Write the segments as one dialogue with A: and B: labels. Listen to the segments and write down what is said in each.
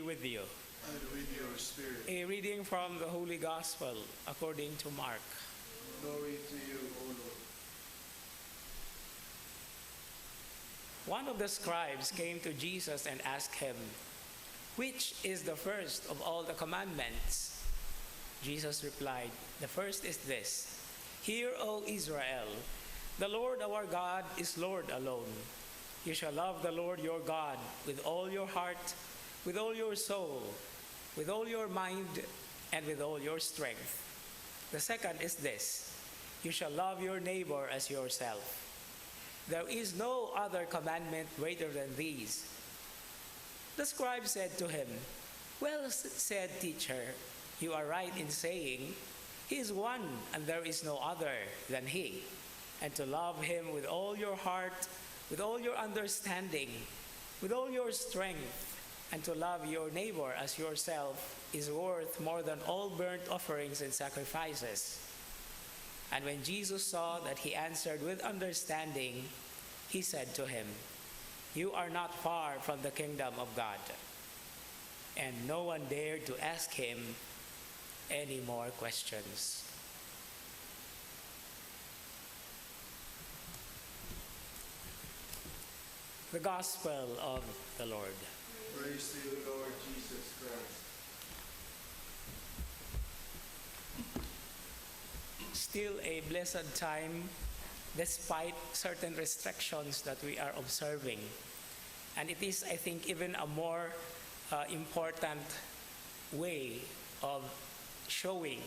A: with you.
B: And with your spirit.
A: A reading from the Holy Gospel according to Mark.
B: Glory to you, O Lord.
A: One of the scribes came to Jesus and asked him, "Which is the first of all the commandments?" Jesus replied, "The first is this: Hear, O Israel, the Lord our God is Lord alone. You shall love the Lord your God with all your heart, with all your soul, with all your mind, and with all your strength. The second is this: You shall love your neighbor as yourself. There is no other commandment greater than these." The scribe said to him, "Well said, teacher, you are right in saying, He is one and there is no other than He. And to love Him with all your heart, with all your understanding, with all your strength, and to love your neighbor as yourself is worth more than all burnt offerings and sacrifices." And when Jesus saw that he answered with understanding, he said to him, "You are not far from the kingdom of God." And no one dared to ask him any more questions. The Gospel of the Lord.
B: Praise to you, Lord Jesus Christ.
A: Still a blessed time despite certain restrictions that we are observing. And it is, I think, even a more important way of showing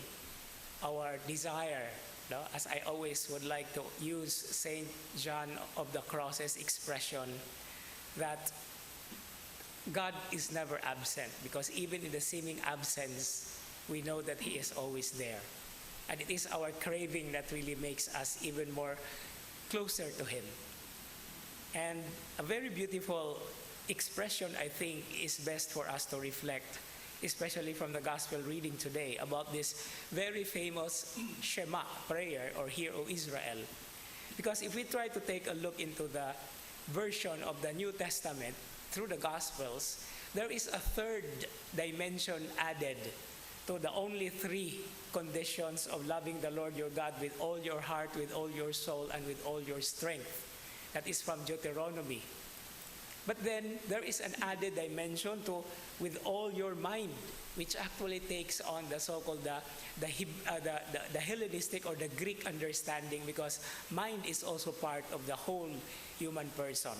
A: our desire. No? As I always would like to use St. John of the Cross's expression that God is never absent, because even in the seeming absence, we know that He is always there. And it is our craving that really makes us even more closer to Him. And a very beautiful expression, I think, is best for us to reflect, especially from the Gospel reading today, about this very famous Shema prayer, or Hear, O Israel. Because if we try to take a look into the version of the New Testament through the Gospels, there is a third dimension added to the only three conditions of loving the Lord your God with all your heart, with all your soul, and with all your strength. That is from Deuteronomy. But then there is an added dimension to with all your mind, which actually takes on the so-called the Hellenistic or the Greek understanding, because mind is also part of the whole human person.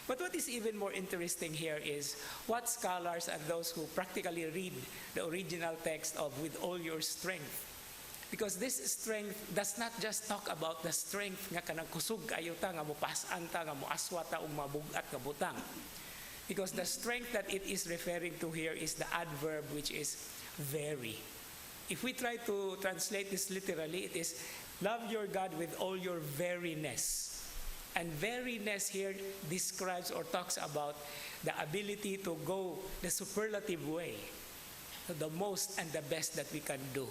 A: But what is even more interesting here is what scholars and those who practically read the original text of "with all your strength." Because this strength does not just talk about the strength nga kanang kusog kayo ta, nga mupasan ta, nga muaswa ta, ug mabugat nga butang. Because the strength that it is referring to here is the adverb, which is very. If we try to translate this literally, it is love your God with all your veriness. And veriness here describes or talks about the ability to go the superlative way, the most and the best that we can do.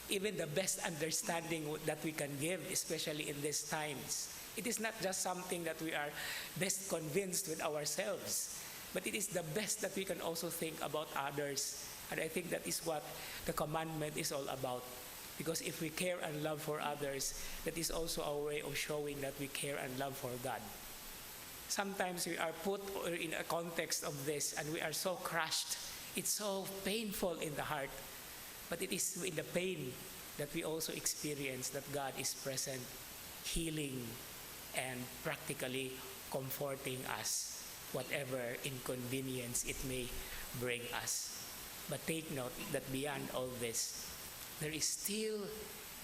A: Even the best understanding that we can give, especially in these times. It is not just something that we are best convinced with ourselves, but it is the best that we can also think about others. And I think that is what the commandment is all about. Because if we care and love for others, that is also our way of showing that we care and love for God. Sometimes we are put in a context of this and we are so crushed. It's so painful in the heart. But it is in the pain that we also experience that God is present, healing and practically comforting us, whatever inconvenience it may bring us. But take note that beyond all this, there is still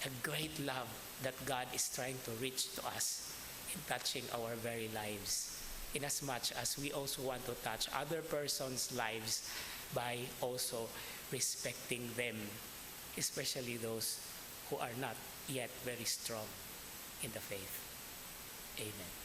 A: a great love that God is trying to reach to us in touching our very lives, inasmuch as we also want to touch other persons' lives by also respecting them, especially those who are not yet very strong in the faith. Amen.